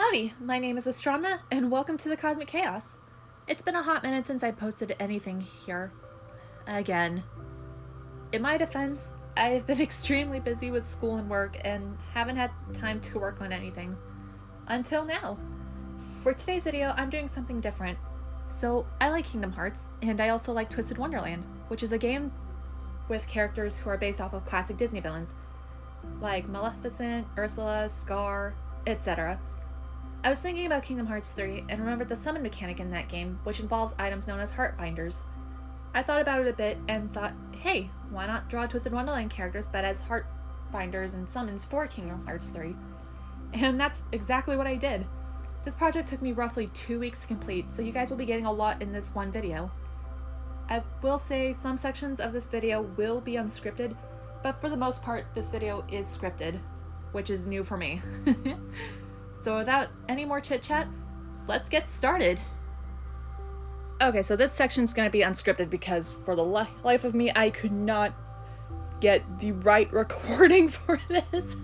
Howdy, my name is Astrana, and welcome to the Cosmic Chaos. It's been a hot minute since I posted anything here. Again. In my defense, I've been extremely busy with school and work and haven't had time to work on anything. Until now. For today's video, I'm doing something different. So, I like Kingdom Hearts, and I also like Twisted Wonderland, which is a game with characters who are based off of classic Disney villains, like Maleficent, Ursula, Scar, etc. I was thinking about Kingdom Hearts 3 and remembered the summon mechanic in that game, which involves items known as Heartbinders. I thought about it a bit and thought, hey, why not draw Twisted Wonderland characters but as Heartbinders and summons for Kingdom Hearts 3? And that's exactly what I did. This project took me roughly 2 weeks to complete, so you guys will be getting a lot in this one video. I will say some sections of this video will be unscripted, but for the most part, this video is scripted, which is new for me. So without any more chit-chat, let's get started. Okay, so this section's gonna be unscripted because for the life of me, I could not get the right recording for this.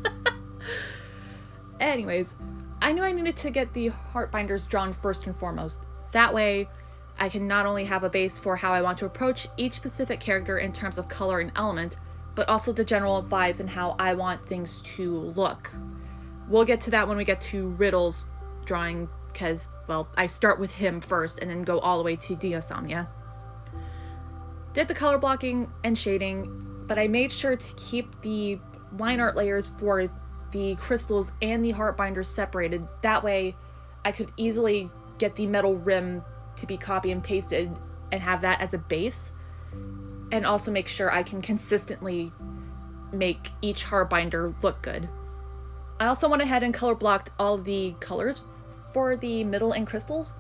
Anyways, I knew I needed to get the Heartbinders drawn first and foremost. That way, I can not only have a base for how I want to approach each specific character in terms of color and element, but also the general vibes and how I want things to look. We'll get to that when we get to Riddle's drawing, because, well, I start with him first and then go all the way to Diasomnia. Did the color blocking and shading, but I made sure to keep the line art layers for the crystals and the Heartbinders separated. That way, I could easily get the metal rim to be copy and pasted and have that as a base, and also make sure I can consistently make each Heartbinder look good. I also went ahead and color blocked all the colors for the middle and crystals,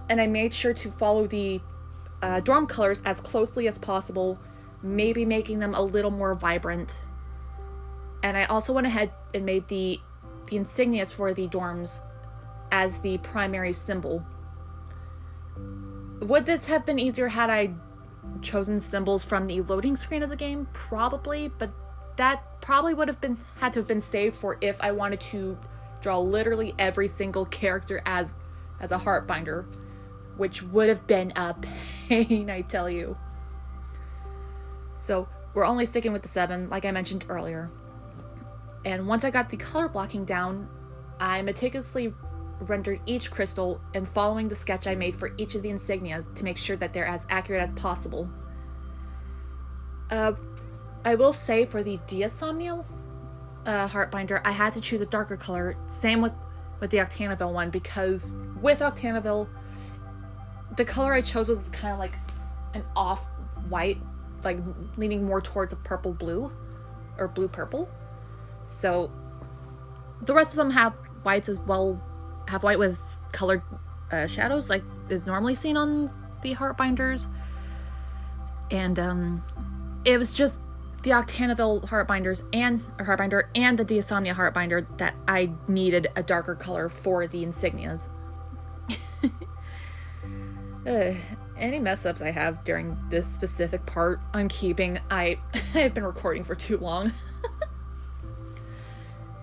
and I made sure to follow the dorm colors as closely as possible, maybe making them a little more vibrant. And I also went ahead and made the insignias for the dorms as the primary symbol. Would this have been easier had I chosen symbols from the loading screen of the game? Probably, but that probably would have had to have been saved for if I wanted to draw literally every single character as a Heartbinder, which would have been a pain, I tell you. So we're only sticking with the 7, like I mentioned earlier. And once I got the color blocking down, I meticulously rendered each crystal and following the sketch I made for each of the insignias to make sure that they're as accurate as possible. I will say for the Diasomnia Heartbinder, I had to choose a darker color. Same with the Octanaville one, because with Octanaville, the color I chose was kind of like an off-white, like leaning more towards a purple-blue, or blue-purple. So the rest of them have whites as well, have white with colored shadows like is normally seen on the Heartbinders. And it was just the Octanaville Heartbinder and the Diasomnia Heartbinder that I needed a darker color for the insignias. Any mess ups I have during this specific part, I'm keeping. I've been recording for too long.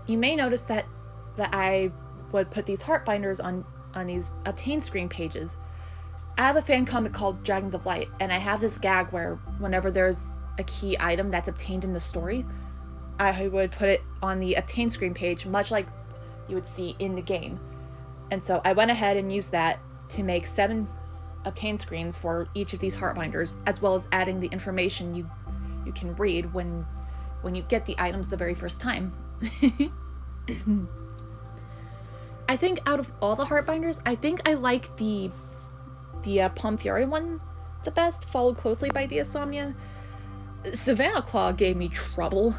You may notice that I would put these Heartbinders on these obtain screen pages. I have a fan comic called Dragons of Light, and I have this gag where whenever there's a key item that's obtained in the story, I would put it on the obtain screen page, much like you would see in the game. And so I went ahead and used that to make 7 obtain screens for each of these Heartbinders, as well as adding the information you can read when you get the items the very first time. I think out of all the Heartbinders, I think I like the Pomfiore one the best, followed closely by Diasomnia. Savannah Claw gave me trouble.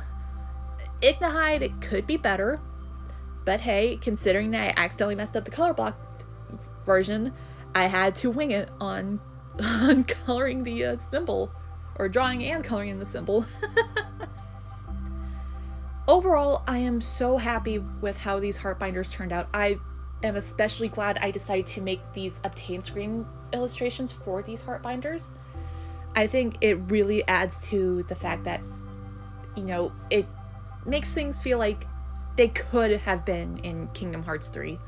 Ignahide, it could be better, but hey, considering that I accidentally messed up the color block version, I had to wing it on coloring the symbol, or drawing and coloring in the symbol. Overall, I am so happy with how these Heartbinders turned out. I am especially glad I decided to make these obtain screen illustrations for these Heartbinders. I think it really adds to the fact that, it makes things feel like they could have been in Kingdom Hearts 3.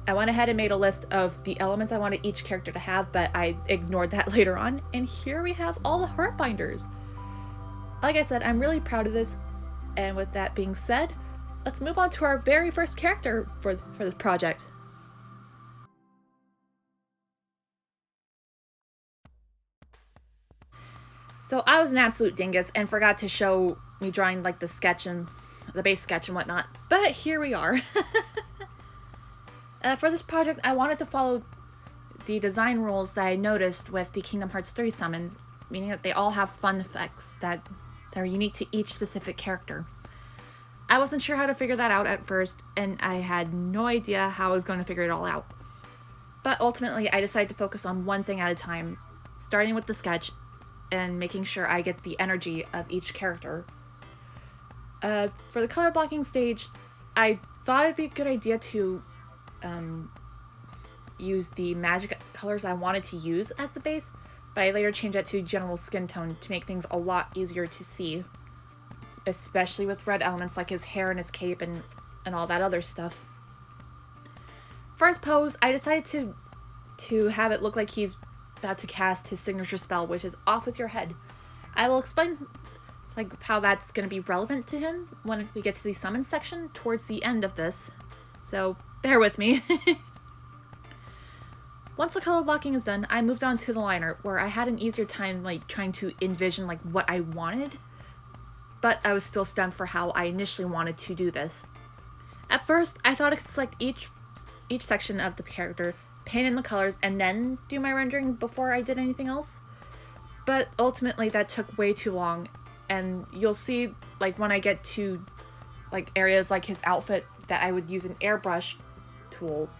I went ahead and made a list of the elements I wanted each character to have, but I ignored that later on, and here we have all the Heartbinders. Like I said, I'm really proud of this, and with that being said, let's move on to our very first character for this project. So I was an absolute dingus and forgot to show me drawing like the sketch and the base sketch and whatnot, but here we are. For this project, I wanted to follow the design rules that I noticed with the Kingdom Hearts 3 summons, meaning that they all have fun effects that are unique to each specific character. I wasn't sure how to figure that out at first, and I had no idea how I was going to figure it all out. But ultimately, I decided to focus on one thing at a time, starting with the sketch and making sure I get the energy of each character. For the color blocking stage, I thought it'd be a good idea to use the magic colors I wanted to use as the base, but I later changed that to general skin tone to make things a lot easier to see, especially with red elements like his hair and his cape and all that other stuff. For his pose, I decided to have it look like he's about to cast his signature spell, which is Off With Your Head. I will explain like how that's going to be relevant to him when we get to the summon section towards the end of this, so bear with me. Once the color blocking is done, I moved on to the liner, where I had an easier time like trying to envision like what I wanted, but I was still stunned for how I initially wanted to do this. At first, I thought I could select each section of the character, paint in the colors, and then do my rendering before I did anything else. But ultimately that took way too long, and you'll see like when I get to like areas like his outfit that I would use an airbrush tool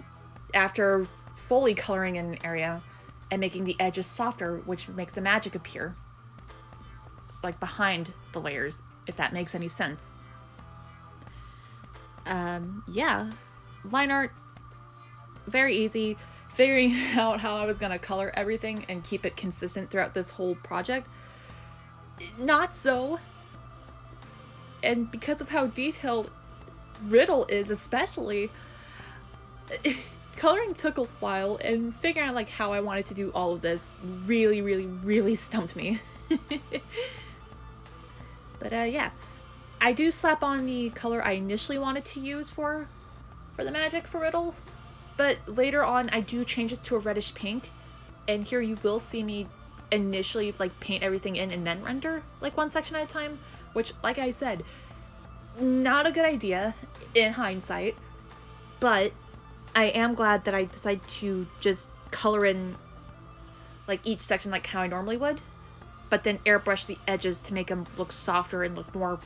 after fully coloring in an area and making the edges softer, which makes the magic appear like behind the layers, if that makes any sense. Yeah, line art, very easy. Figuring out how I was gonna color everything and keep it consistent throughout this whole project, not so. And because of how detailed Riddle is especially, coloring took a while, and figuring out like how I wanted to do all of this really stumped me. But yeah, I do slap on the color I initially wanted to use for the magic for Riddle, but later on I do change this to a reddish pink, and here you will see me initially like paint everything in and then render like one section at a time, which, like I said, not a good idea in hindsight, but I am glad that I decided to just color in like each section like how I normally would, but then airbrush the edges to make them look softer and look more,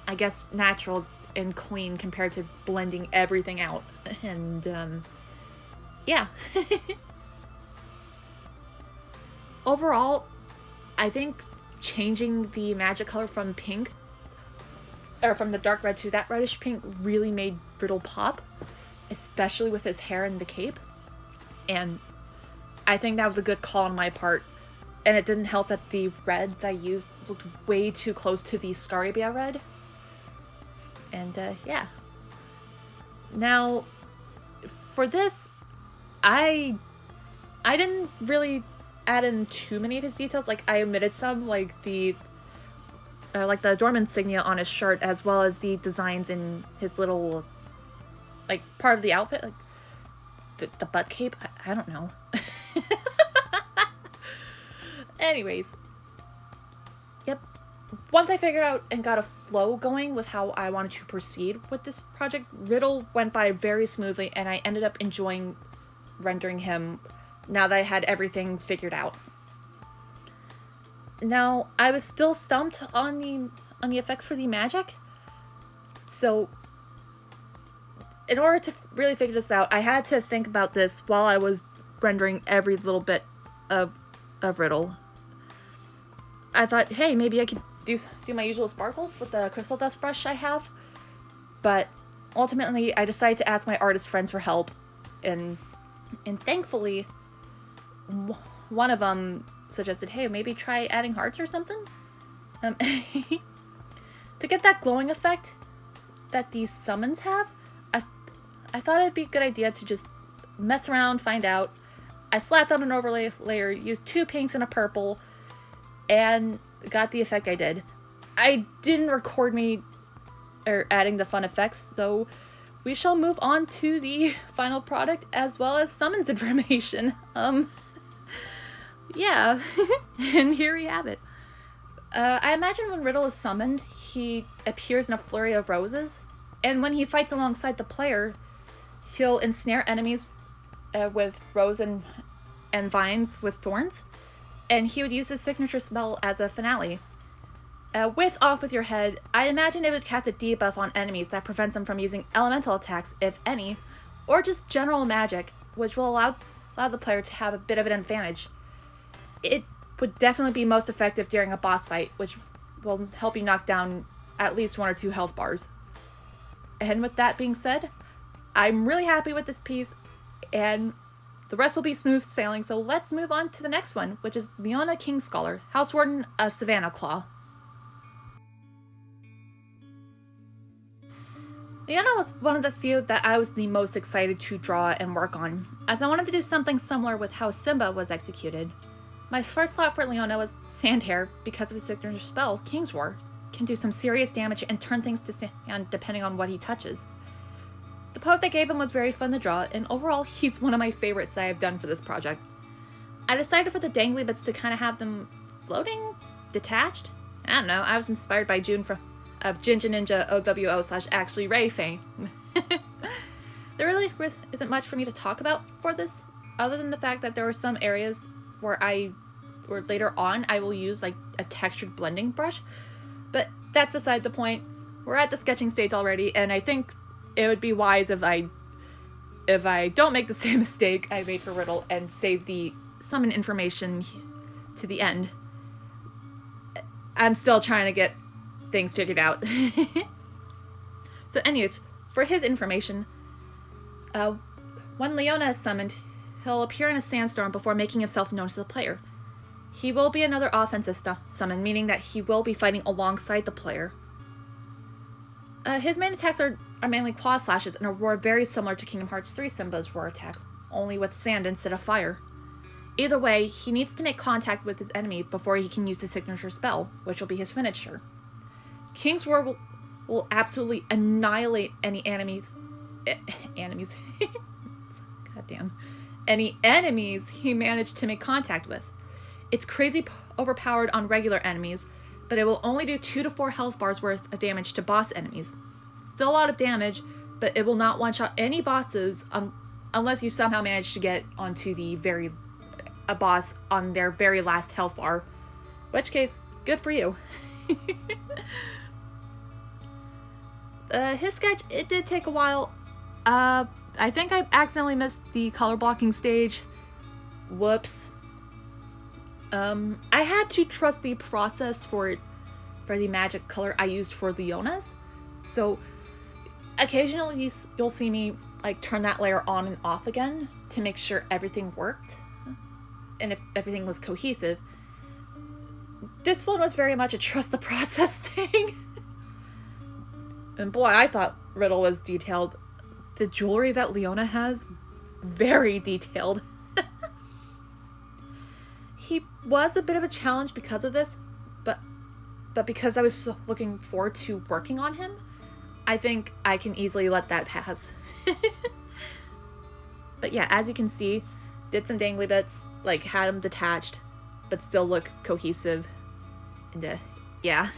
I guess, natural and clean compared to blending everything out. And yeah. Overall, I think changing the magic color from pink, or from the dark red to that reddish pink, really made Riddle pop, especially with his hair and the cape. And I think that was a good call on my part. And it didn't help that the red that I used looked way too close to the Scarabia red. And yeah. Now, for this, I didn't really add in too many of his details. Like, I omitted some, like the Dorm insignia on his shirt, as well as the designs in his little, like, part of the outfit, like the butt cape. I don't know. Anyways, yep. Once I figured out and got a flow going with how I wanted to proceed with this project, Riddle went by very smoothly, and I ended up enjoying rendering him now that I had everything figured out. Now, I was still stumped on the effects for the magic, so in order to really figure this out, I had to think about this while I was rendering every little bit of Riddle. I thought, hey, maybe I could do my usual sparkles with the crystal dust brush I have, but ultimately I decided to ask my artist friends for help, and thankfully one of them suggested, hey, maybe try adding hearts or something. To get that glowing effect that these summons have, I thought it'd be a good idea to just mess around, find out. I slapped on an overlay layer, used 2 pinks and a purple, and got the effect I did. I didn't record me adding the fun effects, so we shall move on to the final product as well as summons information. Yeah, and here we have it. I imagine when Riddle is summoned, he appears in a flurry of roses, and when he fights alongside the player, he'll ensnare enemies with rose and vines with thorns, and he would use his signature spell as a finale. With Off With Your Head, I imagine it would cast a debuff on enemies that prevents them from using elemental attacks, if any, or just general magic, which will allow the player to have a bit of an advantage. It would definitely be most effective during a boss fight, which will help you knock down at least 1 or 2 health bars. And with that being said, I'm really happy with this piece, and the rest will be smooth sailing, so let's move on to the next one, which is Leona Kingscholar, House Warden of Savannah Claw. Leona was one of the few that I was the most excited to draw and work on, as I wanted to do something similar with how Simba was executed. My first thought for Leona was Sandhair, because of his signature spell, King's War, can do some serious damage and turn things to sand depending on what he touches. The pose I gave him was very fun to draw, and overall, he's one of my favorites that I've done for this project. I decided for the dangly bits to kind of have them floating, detached. I don't know, I was inspired by June of Jinja Ninja OWO/Actually Ray fame. There really isn't much for me to talk about for this, other than the fact that there are some areas where later on I will use like a textured blending brush, but that's beside the point. We're at the sketching stage already, and I think it would be wise if I don't make the same mistake I made for Riddle and save the summon information to the end. I'm still trying to get things figured out. So anyways, for his information, when Leona is summoned, he'll appear in a sandstorm before making himself known to the player. He will be another offensive summon, meaning that he will be fighting alongside the player. His main attacks are mainly claw slashes and a roar very similar to Kingdom Hearts 3 Simba's roar attack, only with sand instead of fire. Either way, he needs to make contact with his enemy before he can use his signature spell, which will be his finisher. King's Roar will absolutely annihilate any enemies. Goddamn. Any enemies he managed to make contact with. It's crazy overpowered on regular enemies, but it will only do 2 to 4 health bars worth of damage to boss enemies. Still a lot of damage, but it will not one-shot any bosses unless you somehow manage to get onto a boss on their very last health bar. In which case, good for you. His sketch, it did take a while. I think I accidentally missed the color blocking stage. Whoops. I had to trust the process for the magic color I used for Leona's. So occasionally you'll see me like turn that layer on and off again to make sure everything worked and if everything was cohesive. This one was very much a trust the process thing. And boy, I thought Riddle was detailed. The jewelry that Leona has, very detailed. He was a bit of a challenge because of this, but because I was so looking forward to working on him, I think I can easily let that pass. But yeah, as you can see, did some dangly bits, like had him detached, but still look cohesive. And yeah.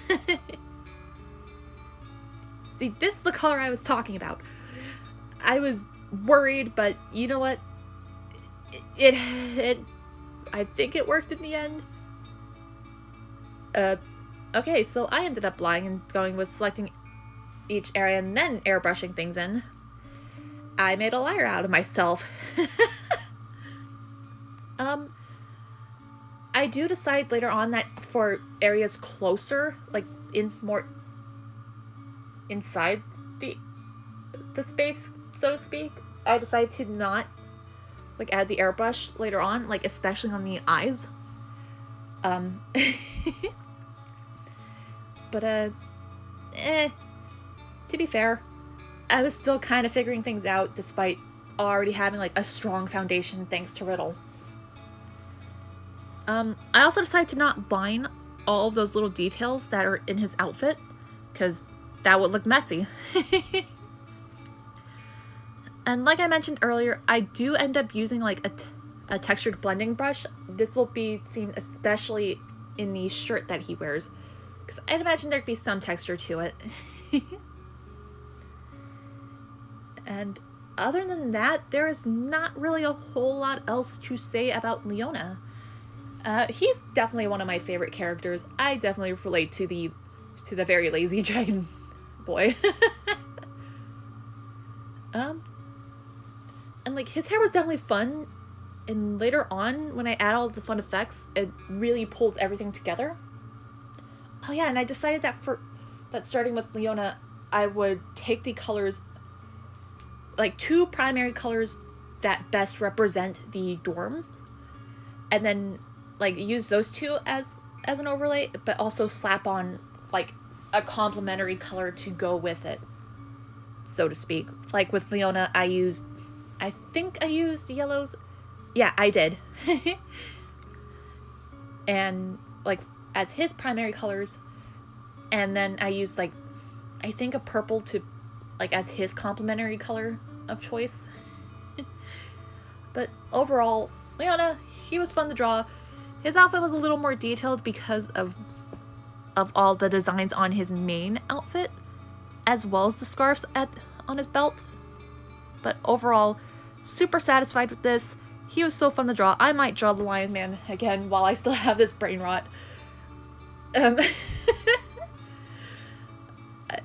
See, this is the color I was talking about. I was worried, but you know what? I think it worked in the end. Okay, so I ended up lying and going with selecting each area and then airbrushing things in. I made a liar out of myself. I do decide later on that for areas closer, like more inside the space, so to speak, I decide to not like add the airbrush later on, like especially on the eyes. But to be fair, I was still kind of figuring things out despite already having like a strong foundation thanks to Riddle. I also decided to not line all of those little details that are in his outfit, because that would look messy. And like I mentioned earlier, I do end up using like a textured blending brush. This will be seen especially in the shirt that he wears, because I'd imagine there'd be some texture to it. And other than that, there is not really a whole lot else to say about Leona. He's definitely one of my favorite characters. I definitely relate to the very lazy dragon boy. And like his hair was definitely fun, and later on when I add all of the fun effects, it really pulls everything together. Oh yeah, and I decided that starting with Leona, I would take the colors, like 2 primary colors that best represent the dorms, and then like use those 2 as an overlay, but also slap on like a complementary color to go with it, so to speak. Like with Leona, I think I used yellows. Yeah, I did. And like as his primary colors, and then I used like I think a purple to like as his complementary color of choice. But overall, Leona, he was fun to draw. His outfit was a little more detailed because of all the designs on his main outfit, as well as the scarves on his belt. But overall, super satisfied with this. He was so fun to draw. I might draw the Lion Man again while I still have this brain rot.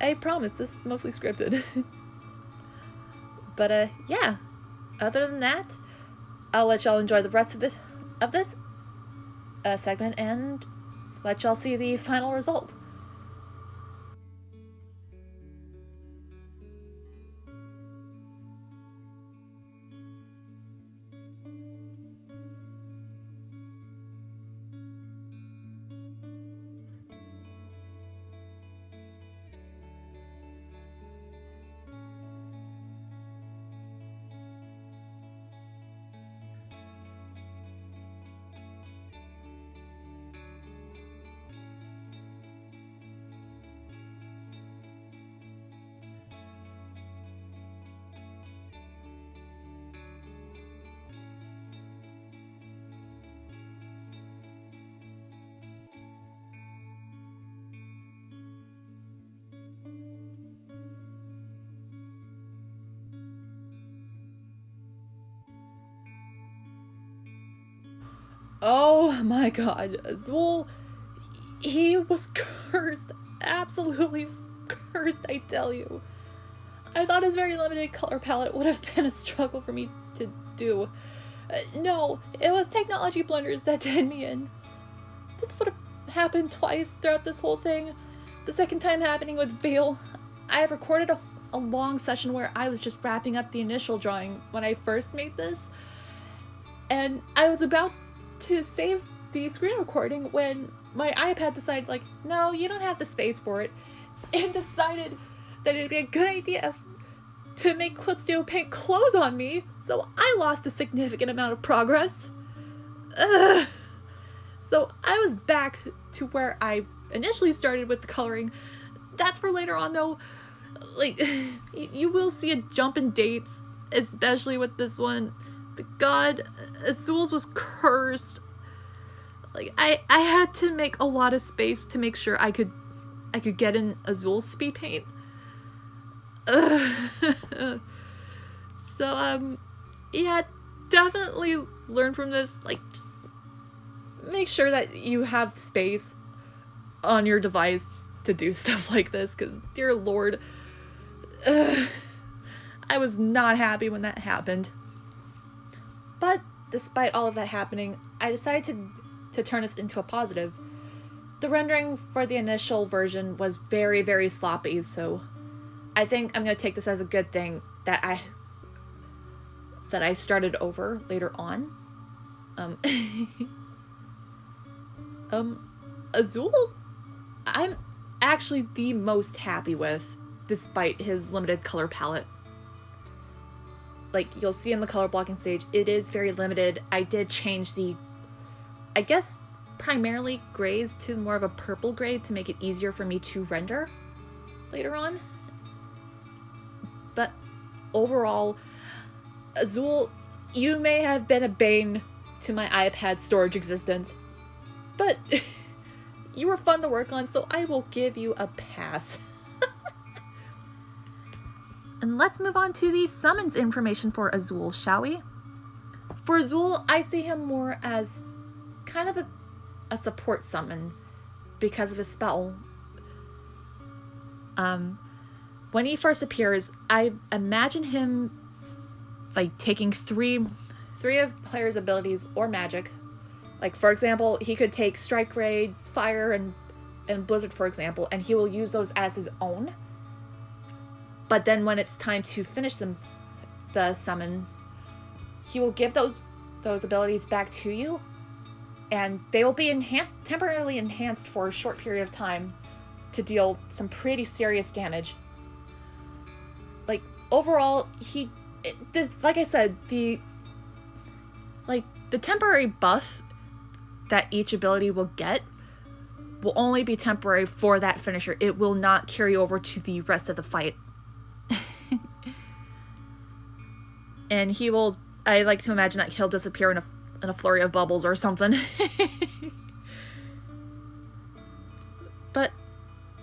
I promise, this is mostly scripted. But yeah, other than that, I'll let y'all enjoy the rest of this segment and let y'all see the final result. Oh my god, Azul, he was cursed. Absolutely cursed, I tell you. I thought his very limited color palette would have been a struggle for me to do. No, it was technology blunders that did me in. This would have happened twice throughout this whole thing. The second time happening with Veil. I have recorded a long session where I was just wrapping up the initial drawing when I first made this. And I was about to save the screen recording when my iPad decided, like, no, you don't have the space for it, and decided that it'd be a good idea to make Clipsteel paint clothes on me, so I lost a significant amount of progress. Ugh. So I was back to where I initially started with the coloring. That's for later on, though. Like, you will see a jump in dates, especially with this one. But God, Azul's was cursed. Like, I had to make a lot of space to make sure I could get in Azul's speed paint. So, yeah, definitely learn from this. Like, just make sure that you have space on your device to do stuff like this, because, dear Lord, I was not happy when that happened. But despite all of that happening, I decided to turn this into a positive. The rendering for the initial version was very, very sloppy, so I think I'm going to take this as a good thing that I started over later on. Azul, I'm actually the most happy with, despite his limited color palette. like you'll see in the color blocking stage, it is very limited. I did change the, I guess, primarily grays to more of a purple gray to make it easier for me to render later on. But overall, Azul, you may have been a bane to my iPad storage existence, but you were fun to work on, so I will give you a pass. And let's move on to the summons information for Azul, shall we? For Azul, I see him more as kind of a support summon because of his spell. When he first appears, I imagine him like taking three of players' abilities or magic. Like, for example, he could take Strike Ray, Fire, and Blizzard, for example, and he will use those as his own. But then when it's time to finish the summon, he will give those abilities back to you, and they will be temporarily enhanced for a short period of time to deal some pretty serious damage. Like, overall, like I said, the temporary buff that each ability will get will only be temporary for that finisher. It will not carry over to the rest of the fight. And I like to imagine that he'll disappear in a flurry of bubbles or something. But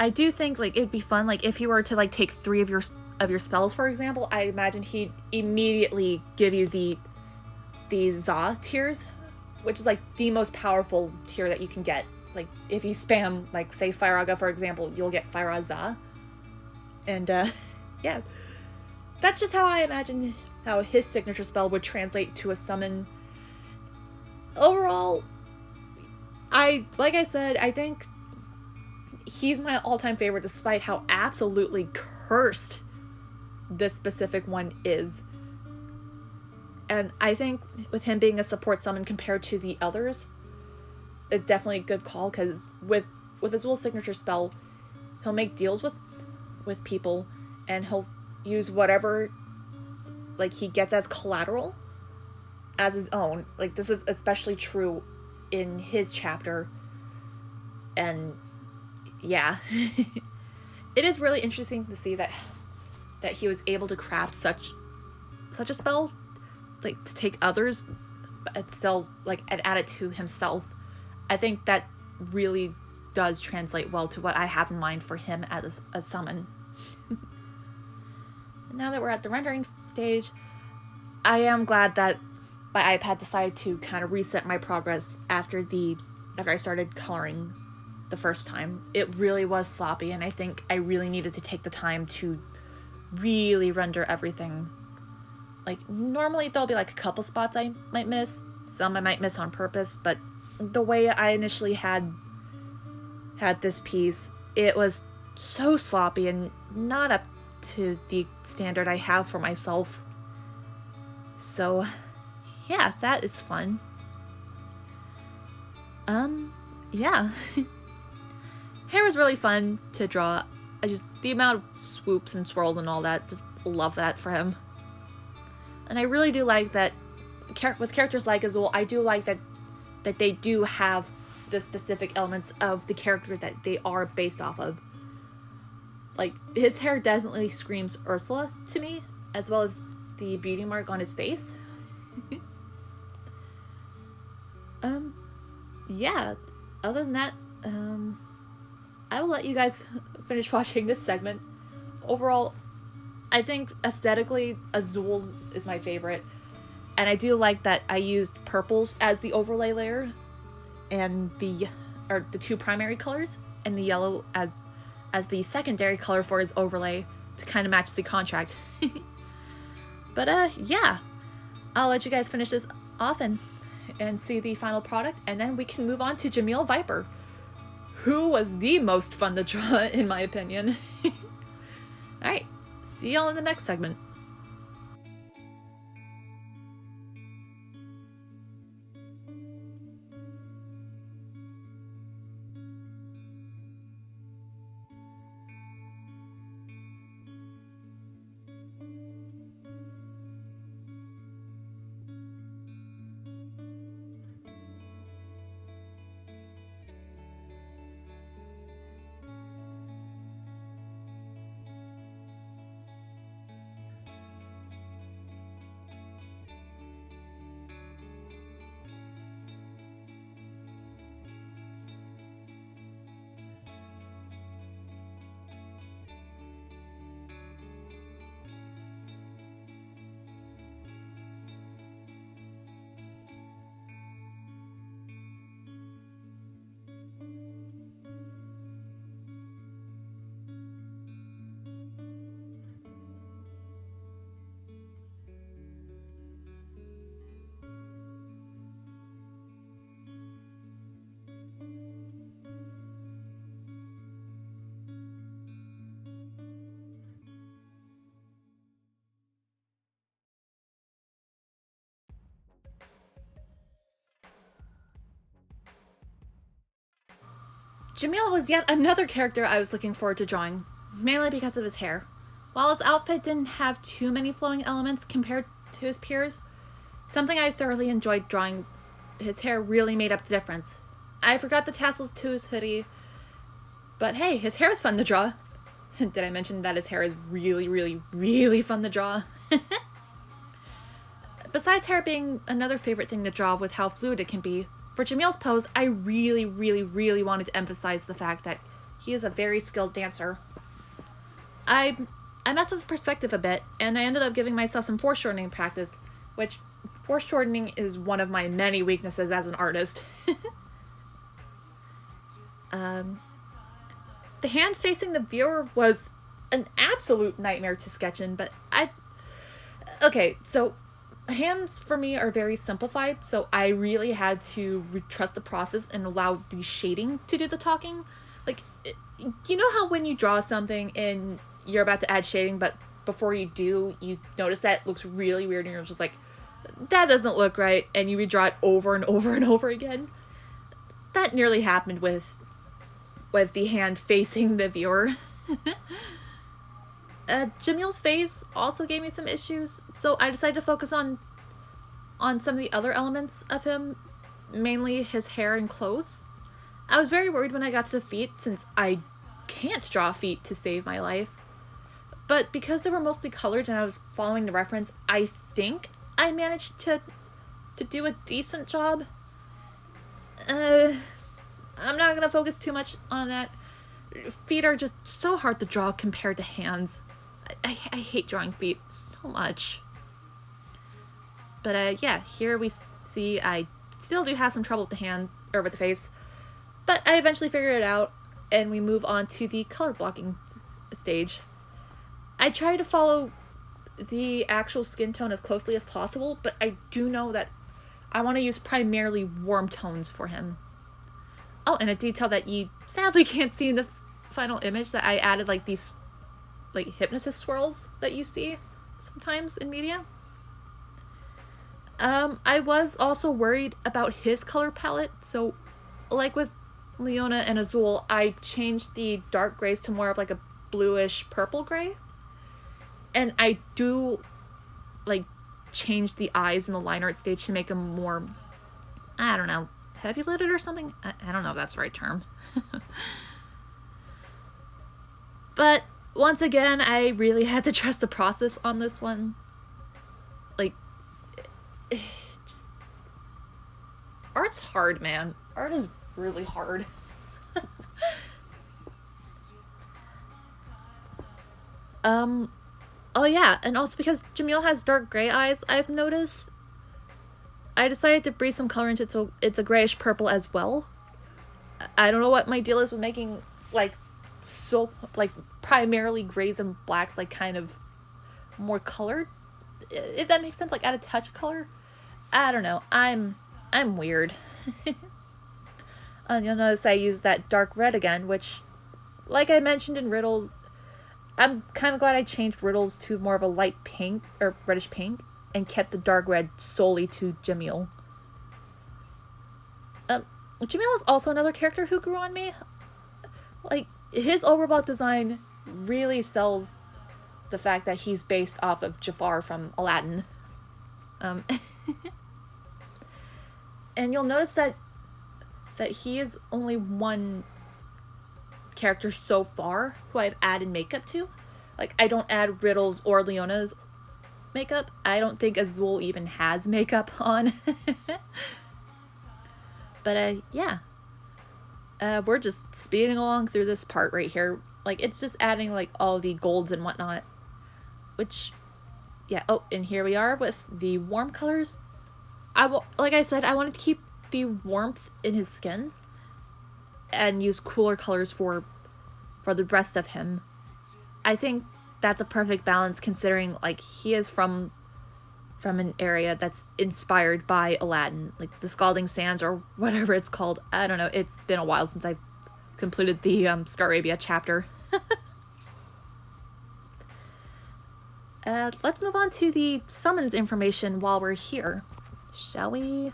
I do think like it'd be fun, like if he were to like take 3 of your spells, for example. I imagine he'd immediately give you the Za tiers, which is like the most powerful tier that you can get. Like if you spam, like say Firaga, for example, you'll get Fira Za. And yeah, that's just how I imagine how his signature spell would translate to a summon. Overall, like I said, I think he's my all-time favorite, despite how absolutely cursed this specific one is. And I think with him being a support summon compared to the others is definitely a good call, because with Azul's signature spell, he'll make deals with people, and he'll use whatever like he gets as collateral as his own. Like this is especially true in his chapter. And yeah, it is really interesting to see that he was able to craft such a spell, like to take others, but still like and add it to himself. I think that really does translate well to what I have in mind for him as a summon. Now that we're at the rendering stage, I am glad that my iPad decided to kind of reset my progress after I started coloring the first time. It really was sloppy, and I think I really needed to take the time to really render everything. Like normally there'll be like a couple spots I might miss, some I might miss on purpose, but the way I initially had this piece, it was so sloppy and not up to the standard I have for myself. So yeah, that is fun. Yeah. Hair was really fun to draw. The amount of swoops and swirls and all that, just love that for him. And I really do like that with characters like Azul, I do like that they do have the specific elements of the character that they are based off of. Like, his hair definitely screams Ursula to me, as well as the beauty mark on his face. Yeah, other than that, I will let you guys finish watching this segment. Overall, I think aesthetically, Azul's is my favorite. And I do like that I used purples as the overlay layer, and the 2 primary colors, and the yellow as the secondary color for his overlay to kind of match the contract. But yeah, I'll let you guys finish this off and see the final product, and then we can move on to Jamil Viper, who was the most fun to draw in my opinion. Alright, see y'all in the next segment. Jamil was yet another character I was looking forward to drawing, mainly because of his hair. While his outfit didn't have too many flowing elements compared to his peers, something I thoroughly enjoyed drawing, his hair really made up the difference. I forgot the tassels to his hoodie, but hey, his hair is fun to draw. Did I mention that his hair is really, really, really fun to draw? Besides hair being another favorite thing to draw with how fluid it can be, for Jamil's pose, I really, really, really wanted to emphasize the fact that he is a very skilled dancer. I messed with perspective a bit, and I ended up giving myself some foreshortening practice, which foreshortening is one of my many weaknesses as an artist. The hand facing the viewer was an absolute nightmare to sketch in, but okay, so hands for me are very simplified, so I really had to trust the process and allow the shading to do the talking. Like, you know how when you draw something and you're about to add shading, but before you do, you notice that it looks really weird and you're just like, that doesn't look right, and you redraw it over and over and over again? That nearly happened with the hand facing the viewer. Jamil's face also gave me some issues, so I decided to focus on some of the other elements of him, mainly his hair and clothes. I was very worried when I got to the feet, since I can't draw feet to save my life. But because they were mostly colored and I was following the reference, I think I managed to do a decent job. I'm not gonna focus too much on that. Feet are just so hard to draw compared to hands. I hate drawing feet so much. But yeah, here we see I still do have some trouble with the hand, or with the face. But I eventually figured it out, and we move on to the color blocking stage. I try to follow the actual skin tone as closely as possible, but I do know that I want to use primarily warm tones for him. Oh, and a detail that you sadly can't see in the final image, that I added like these like hypnotist swirls that you see sometimes in media. I was also worried about his color palette, so like with Leona and Azul, I changed the dark grays to more of like a bluish purple gray. And I do like change the eyes in the line art stage to make them more, I don't know, heavy lidded or something? I don't know if that's the right term. But once again, I really had to trust the process on this one. Like, art's hard, man. Art is really hard. Oh yeah, and also because Jamil has dark gray eyes, I've noticed, I decided to breathe some color into it so it's a grayish purple as well. I don't know what my deal is with making, like, so, like, primarily grays and blacks, like, kind of more colored, if that makes sense, like, add a touch of color. I don't know, I'm weird. And you'll notice I used that dark red again, which, like I mentioned in Riddles, I'm kind of glad I changed Riddles to more of a light pink, or reddish pink, and kept the dark red solely to Jamil. Jamil is also another character who grew on me. Like, his overblock design really sells the fact that he's based off of Jafar from Aladdin. And you'll notice that he is only one character so far who I've added makeup to. Like, I don't add Riddles or Leona's makeup. I don't think Azul even has makeup on. But yeah, we're just speeding along through this part right here. Like, it's just adding like all the golds and whatnot, which, yeah. Oh, and here we are with the warm colors. Like I said, I wanted to keep the warmth in his skin and use cooler colors for the rest of him. I think that's a perfect balance, considering like he is from an area that's inspired by Aladdin, like the Scalding Sands or whatever it's called. I don't know, it's been a while since I've completed the Scarabia chapter. Let's move on to the summons information while we're here, shall we?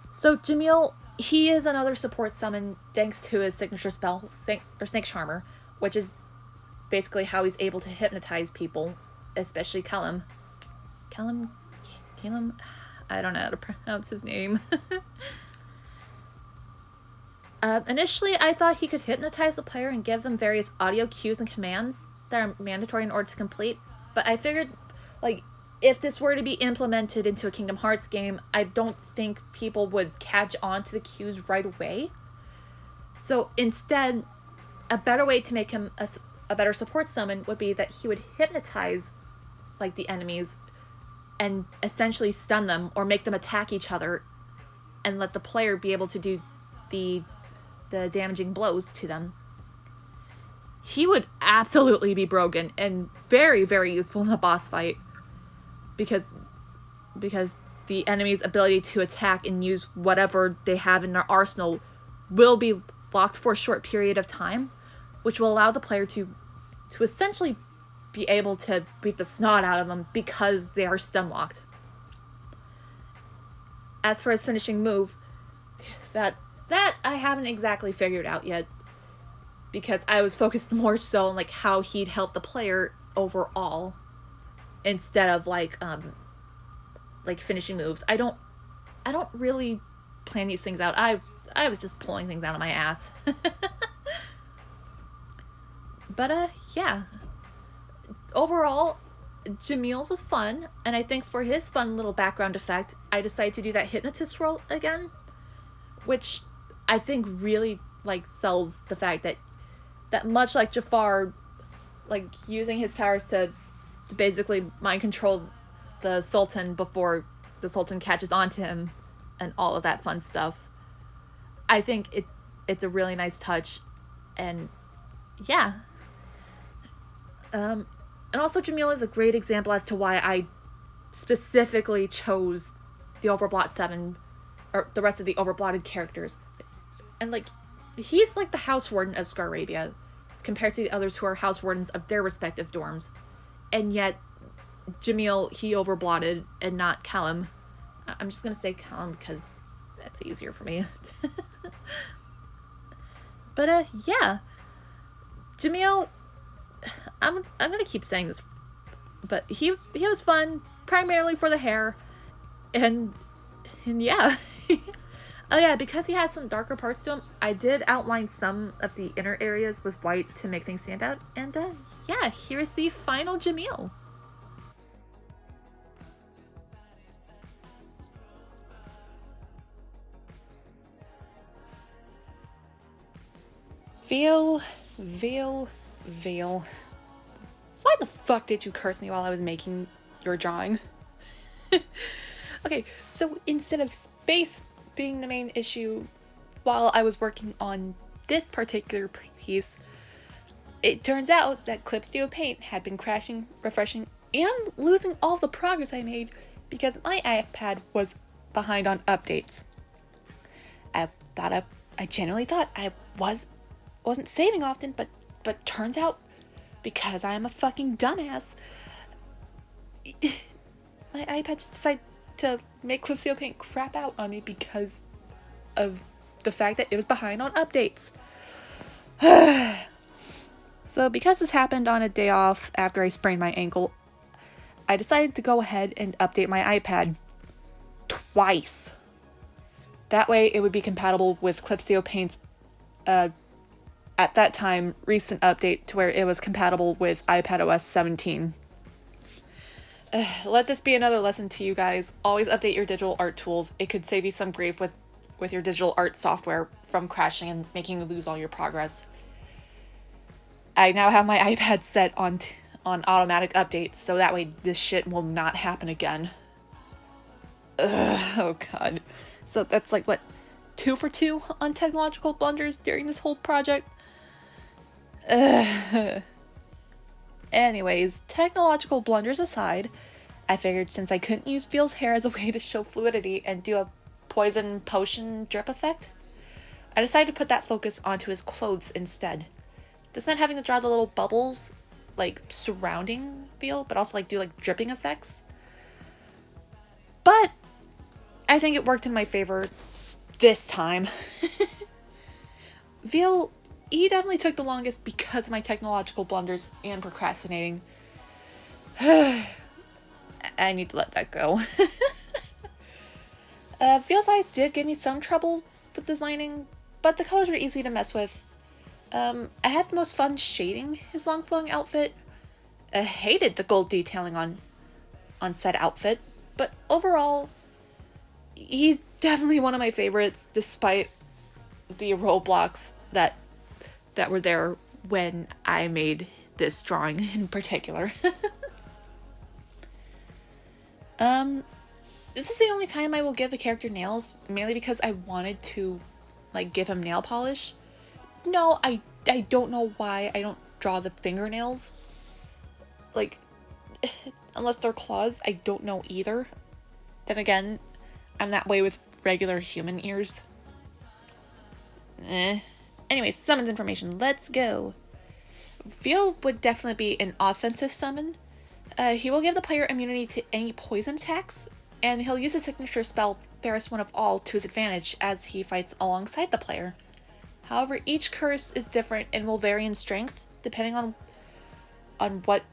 So Jamil he is another support summon thanks to his signature spell, Snake Charmer, which is basically how he's able to hypnotize people, especially Callum. Callum? I don't know how to pronounce his name. Initially, I thought he could hypnotize the player and give them various audio cues and commands that are mandatory in order to complete, but I figured, like, if this were to be implemented into a Kingdom Hearts game, I don't think people would catch on to the cues right away. So instead, a better way to make him a better support summon would be that he would hypnotize, like, the enemies and essentially stun them or make them attack each other and let the player be able to do the damaging blows to them. He would absolutely be broken and very, very useful in a boss fight because the enemy's ability to attack and use whatever they have in their arsenal will be locked for a short period of time, which will allow the player to essentially be able to beat the snot out of them because they are stun locked. As for his finishing move, that I haven't exactly figured out yet, because I was focused more so on, like, how he'd help the player overall instead of like finishing moves. I don't really plan these things out. I was just pulling things out of my ass. But yeah. Overall, Jamil's was fun, and I think for his fun little background effect, I decided to do that hypnotist role again, which I think really, like, sells the fact that much like Jafar, like, using his powers to basically mind control the Sultan before the Sultan catches on to him and all of that fun stuff. I think it's a really nice touch, and yeah. And also Jamil is a great example as to why I specifically chose the Overblot 7, or the rest of the Overblotted characters. And, like, he's like the House Warden of Scarabia, compared to the others who are House Wardens of their respective dorms. And yet, Jamil, he overblotted, and not Callum. I'm just gonna say Callum because that's easier for me. But, yeah. Jamil, I'm gonna keep saying this, but he was fun, primarily for the hair, and yeah. Oh yeah, because he has some darker parts to him, I did outline some of the inner areas with white to make things stand out, and yeah, here's the final Jamil. Veil. Why the fuck did you curse me while I was making your drawing? Okay, so instead of space being the main issue while I was working on this particular piece, it turns out that Clip Studio Paint had been crashing, refreshing, and losing all the progress I made because my iPad was behind on updates. I genuinely thought I wasn't saving often, but turns out, because I am a fucking dumbass, my iPad just decided to make Clip Studio Paint crap out on me because of the fact that it was behind on updates. So because this happened on a day off after I sprained my ankle, I decided to go ahead and update my iPad twice. That way it would be compatible with Clip Studio Paint's at that time recent update to where it was compatible with iPadOS 17. Let this be another lesson to you guys. Always update your digital art tools. It could save you some grief with your digital art software from crashing and making you lose all your progress. I now have my iPad set on automatic updates, so that way this shit will not happen again. Oh god. So that's like, what, 2 for 2 on technological blunders during this whole project? Anyways, technological blunders aside, I figured since I couldn't use Veil's hair as a way to show fluidity and do a poison potion drip effect, I decided to put that focus onto his clothes instead. This meant having to draw the little bubbles, like, surrounding Veil, but also, like, do, like, dripping effects. But I think it worked in my favor, this time. Veal, he definitely took the longest because of my technological blunders and procrastinating. I need to let that go. Veal's eyes did give me some trouble with designing, but the colors were easy to mess with. I had the most fun shading his long flowing outfit. I hated the gold detailing on said outfit, but overall, he's definitely one of my favorites, despite the roadblocks that were there when I made this drawing in particular. This is the only time I will give the character nails, mainly because I wanted to, like, give him nail polish. No, I don't know why I don't draw the fingernails. Like, unless they're claws, I don't know either. Then again, I'm that way with regular human ears. Anyways, summons information. Let's go. Veal would definitely be an offensive summon. He will give the player immunity to any poison attacks, and he'll use his signature spell, Fairest One of All, to his advantage as he fights alongside the player. However, each curse is different and will vary in strength, depending on what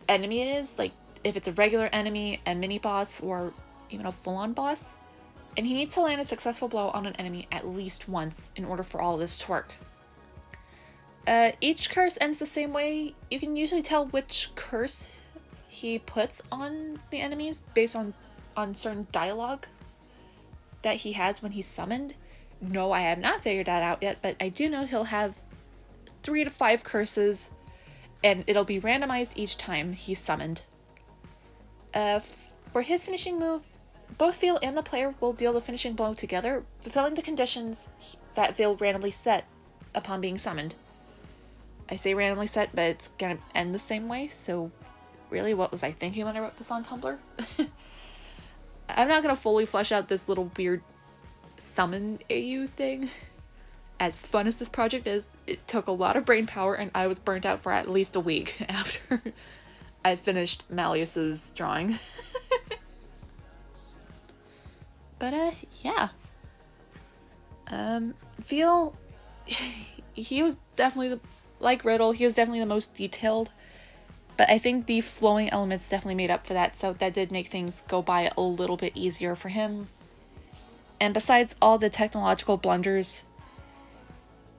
enemy it is, like if it's a regular enemy, a mini-boss, or even a full-on boss. And he needs to land a successful blow on an enemy at least once in order for all of this to work. Each curse ends the same way. You can usually tell which curse he puts on the enemies based on certain dialogue that he has when he's summoned. No, I have not figured that out yet, but I do know he'll have 3 to 5 curses, and it'll be randomized each time he's summoned. For his finishing move, both Veal and the player will deal the finishing blow together, fulfilling the conditions that Veal randomly set upon being summoned. I say randomly set, but it's gonna end the same way, so really, what was I thinking when I wrote this on Tumblr? I'm not gonna fully flesh out this little weird summon AU thing. As fun as this project is, it took a lot of brain power, and I was burnt out for at least a week after I finished Malleus's drawing. But yeah. Veal, he was definitely, like Riddle, he was definitely the most detailed. But I think the flowing elements definitely made up for that, so that did make things go by a little bit easier for him. And besides all the technological blunders,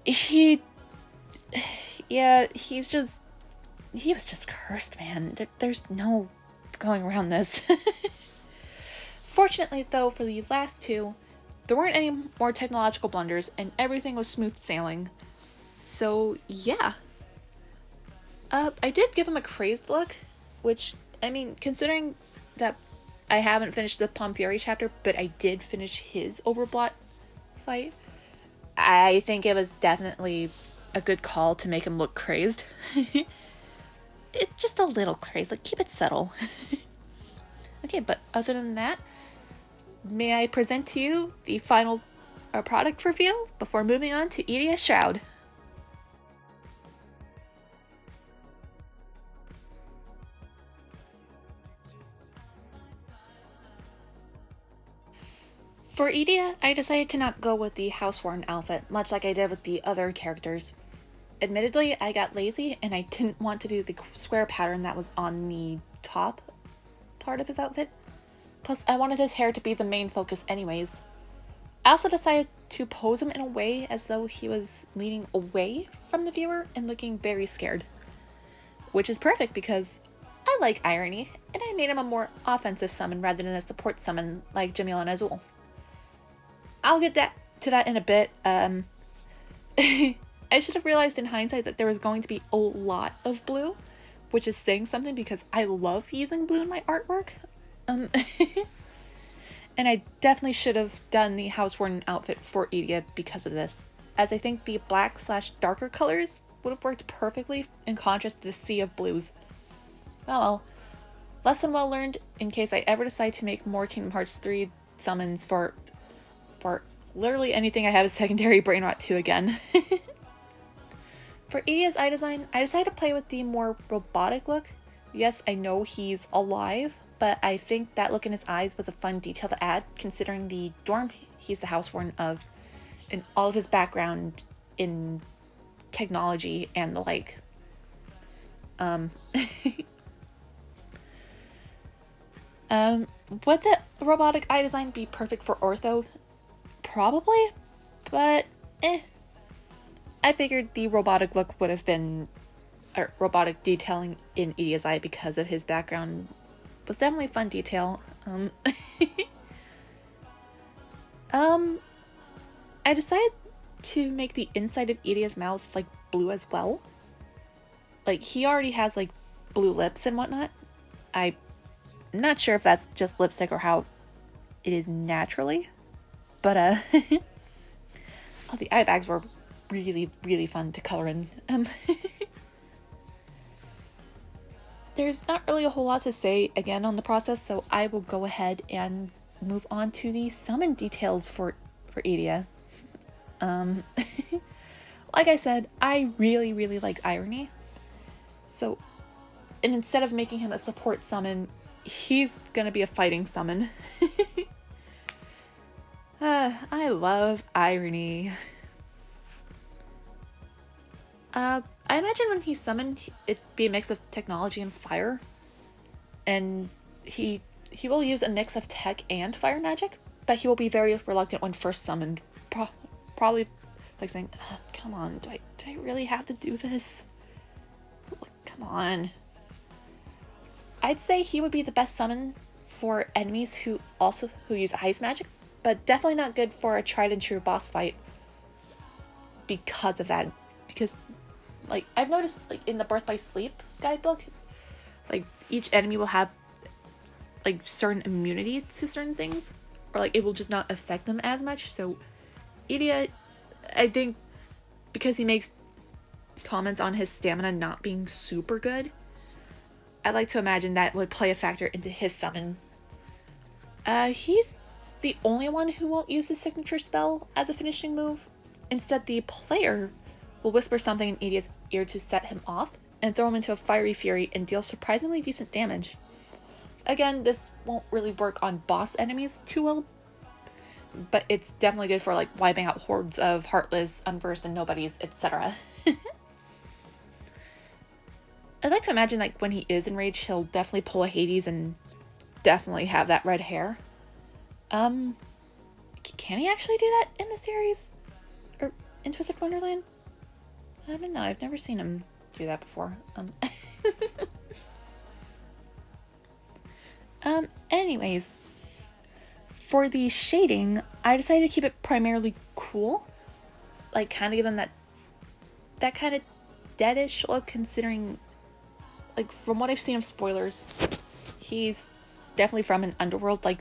he was just cursed, man. There's no going around this. Fortunately, though, for the last two, there weren't any more technological blunders, and everything was smooth sailing. So, yeah. I did give him a crazed look, which, I mean, considering that I haven't finished the Palm Fury chapter, but I did finish his Overblot fight, I think it was definitely a good call to make him look crazed. It's just a little crazed, like, keep it subtle. Okay, but other than that, may I present to you the final product reveal before moving on to Edia's Shroud. For Edia, I decided to not go with the houseworn outfit, much like I did with the other characters. Admittedly, I got lazy and I didn't want to do the square pattern that was on the top part of his outfit. Plus, I wanted his hair to be the main focus anyways. I also decided to pose him in a way as though he was leaning away from the viewer and looking very scared. Which is perfect because I like irony, and I made him a more offensive summon rather than a support summon like Jamil and Azul. I'll get to that in a bit. I should have realized in hindsight that there was going to be a lot of blue, which is saying something because I love using blue in my artwork. And I definitely should have done the houseworn outfit for Edia because of this, as I think the black/darker colors would have worked perfectly in contrast to the sea of blues. Well, lesson well learned in case I ever decide to make more Kingdom Hearts 3 summons for literally anything I have a secondary brain rot to again. For Edia's eye design, I decided to play with the more robotic look. Yes, I know he's alive, but I think that look in his eyes was a fun detail to add, considering the dorm he's the housewarden of, and all of his background in technology and the like. Would the robotic eye design be perfect for ortho? Probably, but I figured the robotic look would have been, or robotic detailing in Edia's eye because of his background was definitely a fun detail. I decided to make the inside of Edia's mouth like blue as well. Like, he already has like blue lips and whatnot. I'm not sure if that's just lipstick or how it is naturally, but oh, the eye bags were really, really fun to color in. There's not really a whole lot to say again on the process, so I will go ahead and move on to the summon details for Edia. Like I said, I really, really like Irony. So, and instead of making him a support summon, he's gonna be a fighting summon. I love Irony. I imagine when he's summoned, it'd be a mix of technology and fire. And he will use a mix of tech and fire magic, but he will be very reluctant when first summoned. Probably like saying, come on, do I really have to do this? Come on. I'd say he would be the best summon for enemies who use ice magic, but definitely not good for a tried and true boss fight because of that. Because, like, I've noticed, like, in the Birth by Sleep guidebook, like, each enemy will have, like, certain immunity to certain things, or, like, it will just not affect them as much. So Edia, I think, because he makes comments on his stamina not being super good, I like to imagine that would play a factor into his summon. He's the only one who won't use the signature spell as a finishing move. Instead, the player will whisper something in Edia's ear to set him off, and throw him into a fiery fury and deal surprisingly decent damage. Again, this won't really work on boss enemies too well, but it's definitely good for, like, wiping out hordes of heartless, unversed, and nobodies, etc. I'd like to imagine, like, when he is enraged, he'll definitely pull a Hades and definitely have that red hair. Can he actually do that in the series? Or in Twisted Wonderland? I don't know, I've never seen him do that before. Anyways, for the shading, I decided to keep it primarily cool. Like, kind of give him that kind of deadish look, considering, like, from what I've seen of spoilers, he's definitely from an underworld, like,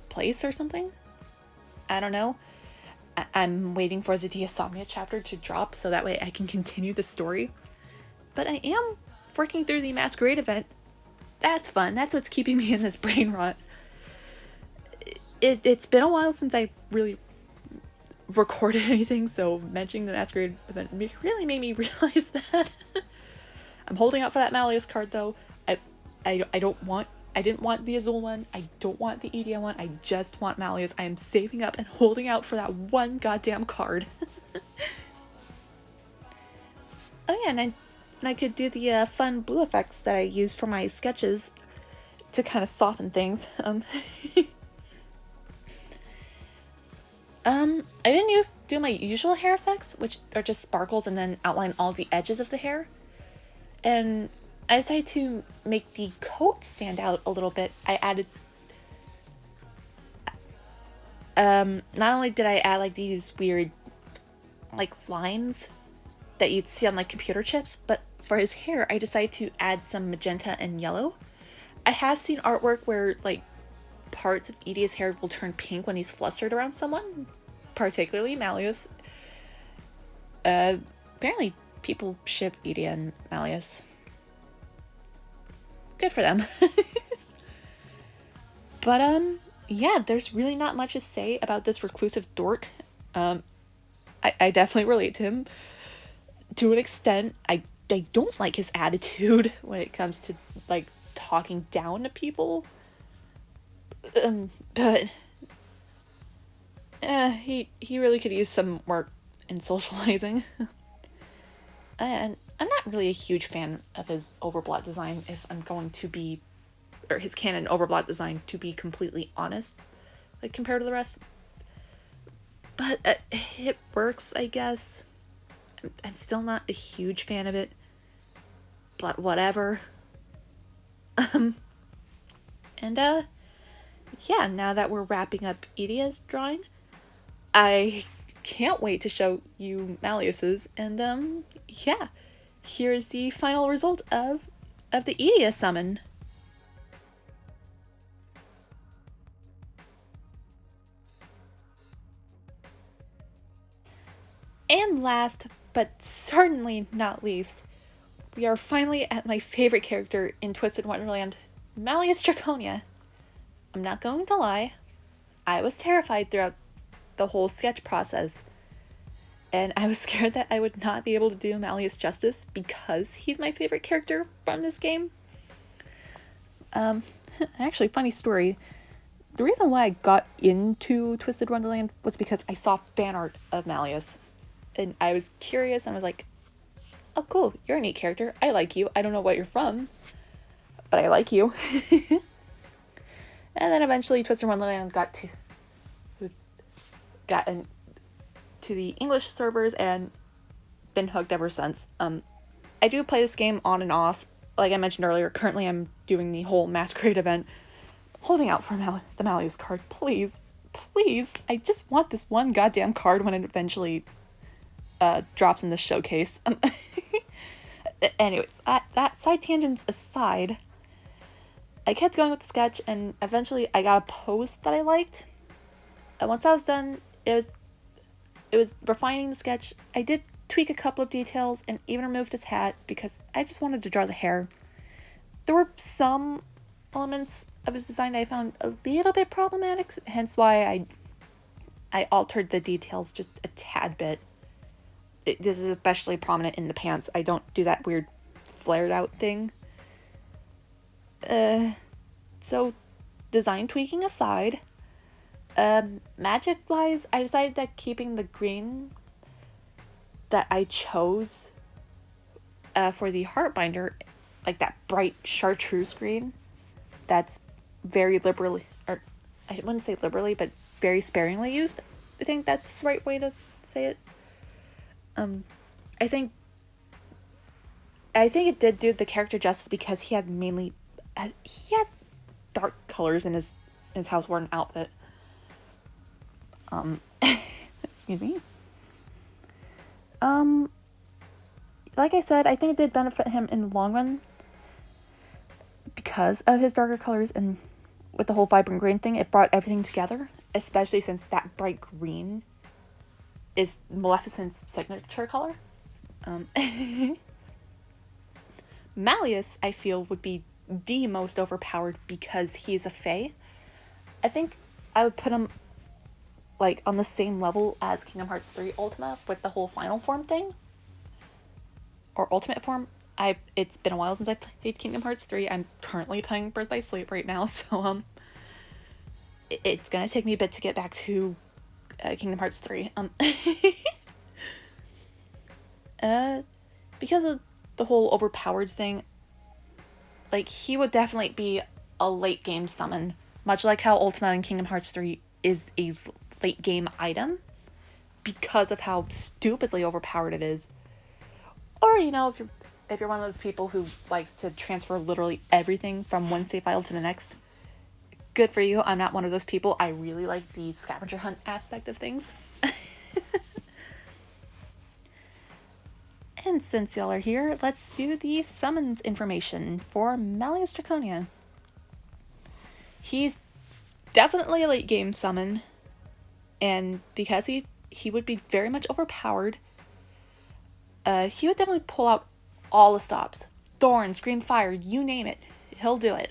place or something. I don't know. I'm waiting for the Diasomnia chapter to drop so that way I can continue the story. But I am working through the Masquerade event. That's fun. That's what's keeping me in this brain rot. It's been a while since I've really recorded anything, so mentioning the Masquerade event really made me realize that. I'm holding out for that Malleus card, though. I didn't want the Azul one. I don't want the Edia one. I just want Malleus. I am saving up and holding out for that one goddamn card. Oh yeah, and I could do the fun blue effects that I used for my sketches to kind of soften things. I didn't do my usual hair effects, which are just sparkles and then outline all the edges of the hair. And I decided to make the coat stand out a little bit. I added, not only did I add, like, these weird, like, lines that you'd see on, like, computer chips, but for his hair, I decided to add some magenta and yellow. I have seen artwork where, like, parts of Edia's hair will turn pink when he's flustered around someone, particularly Malleus. Apparently people ship Edia and Malleus. Good for them. But, yeah, there's really not much to say about this reclusive dork. I definitely relate to him to an extent. I don't like his attitude when it comes to, like, talking down to people. But he really could use some work in socializing. And I'm not really a huge fan of his overblot design, if I'm going to be, or his canon overblot design, to be completely honest, like compared to the rest. But it works, I guess. I'm still not a huge fan of it, but whatever. And yeah, now that we're wrapping up Edia's drawing, I can't wait to show you Malleus's, and yeah, here's the final result of the Edia summon. And last, but certainly not least, we are finally at my favorite character in Twisted Wonderland, Malleus Draconia. I'm not going to lie, I was terrified throughout the whole sketch process, and I was scared that I would not be able to do Malleus justice because he's my favorite character from this game. Actually, funny story. The reason why I got into Twisted Wonderland was because I saw fan art of Malleus. And I was curious and I was like, oh cool, you're a neat character. I like you. I don't know what you're from, but I like you. And then eventually Twisted Wonderland got to the English servers and been hooked ever since. I do play this game on and off. Like I mentioned earlier, currently I'm doing the whole Masquerade event. Holding out for the Malleus card, please. Please. I just want this one goddamn card when it eventually drops in the showcase. Anyways, that side tangents aside, I kept going with the sketch and eventually I got a pose that I liked. And once I was done, it was refining the sketch. I did tweak a couple of details and even removed his hat because I just wanted to draw the hair. There were some elements of his design that I found a little bit problematic, hence why I altered the details just a tad bit. This is especially prominent in the pants. I don't do that weird flared out thing. So design tweaking aside, magic wise, I decided that keeping the green that I chose for the Heartbinder, like that bright chartreuse green, that's very liberally, or I wouldn't say liberally, but very sparingly used. I think that's the right way to say it. I think it did do the character justice because he has dark colors in his houseworn outfit. Excuse me. Like I said, I think it did benefit him in the long run because of his darker colors, and with the whole vibrant green thing, it brought everything together, especially since that bright green is Maleficent's signature color. Malleus, I feel, would be the most overpowered because he's a fae. I think I would put him like on the same level as Kingdom Hearts 3 Ultima with the whole final form thing. Or Ultimate form. It's been a while since I played Kingdom Hearts 3. I'm currently playing Birth by Sleep right now, so it's gonna take me a bit to get back to Kingdom Hearts 3. Because of the whole overpowered thing, like, he would definitely be a late game summon, much like how Ultima in Kingdom Hearts 3 is a late game item, because of how stupidly overpowered it is. Or, you know, if you're one of those people who likes to transfer literally everything from one save file to the next, good for you. I'm not one of those people. I really like the scavenger hunt aspect of things. And since y'all are here, let's do the summons information for Malleus Draconia. He's definitely a late game summon, and because he would be very much overpowered, he would definitely pull out all the stops. Thorns, green fire, you name it. He'll do it.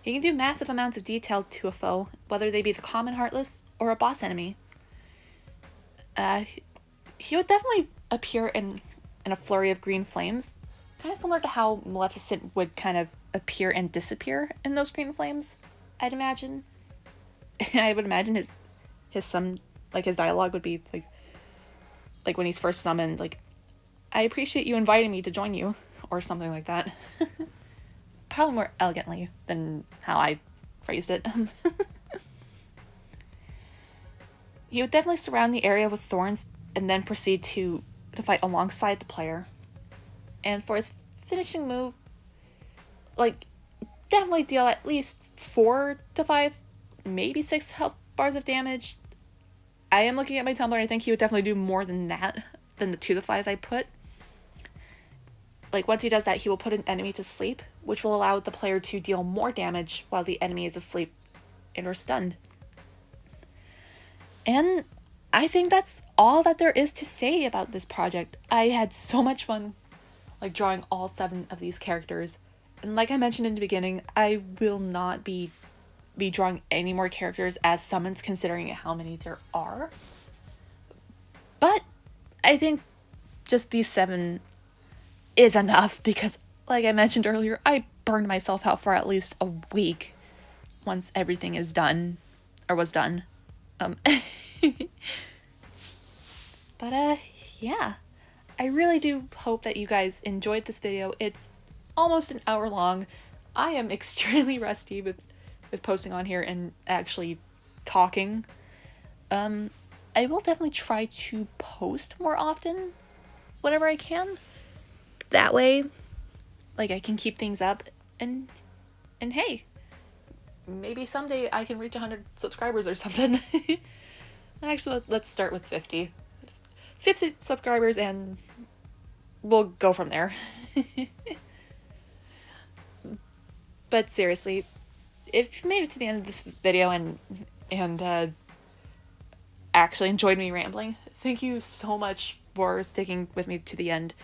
He can do massive amounts of detail to a foe, whether they be the common Heartless or a boss enemy. He would definitely appear in a flurry of green flames, kind of similar to how Maleficent would kind of appear and disappear in those green flames, I'd imagine. I would imagine his son, like, his dialogue would be like when he's first summoned, like, I appreciate you inviting me to join you, or something like that. Probably more elegantly than how I phrased it. He would definitely surround the area with thorns and then proceed to fight alongside the player. And for his finishing move, like, definitely deal at least 4 to 5, maybe 6 health bars of damage. I am looking at my Tumblr, and I think he would definitely do more than that, than the 2 to 5 I put. Like, once he does that, he will put an enemy to sleep, which will allow the player to deal more damage while the enemy is asleep and or stunned. And I think that's all that there is to say about this project. I had so much fun, like, drawing all 7 of these characters. And like I mentioned in the beginning, I will not be drawing any more characters as summons, considering how many there are. But I think just these 7 is enough because, like I mentioned earlier, I burned myself out for at least a week once everything is done, or was done. But yeah, I really do hope that you guys enjoyed this video. It's almost an hour long. I am extremely rusty with posting on here and actually talking. I will definitely try to post more often whenever I can. That way, like, I can keep things up, and hey, maybe someday I can reach 100 subscribers or something. Actually, let's start with 50. 50 subscribers, and we'll go from there. But seriously, if you made it to the end of this video and actually enjoyed me rambling, thank you so much for sticking with me to the end.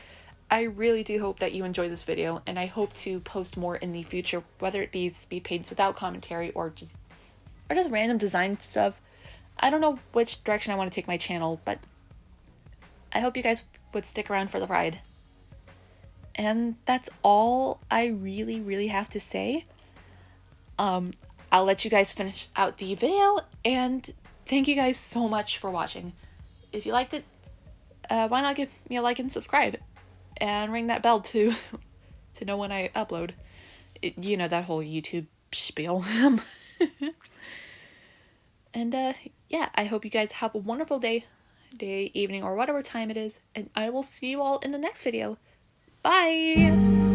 I really do hope that you enjoyed this video, and I hope to post more in the future, whether it be speed paints without commentary or just random design stuff. I don't know which direction I want to take my channel, but I hope you guys would stick around for the ride. And that's all I really have to say. I'll let you guys finish out the video, and thank you guys so much for watching. If you liked it, why not give me a like and subscribe, and ring that bell to know when I upload. You know, that whole YouTube spiel. And yeah, I hope you guys have a wonderful day, evening, or whatever time it is, and I will see you all in the next video. Bye!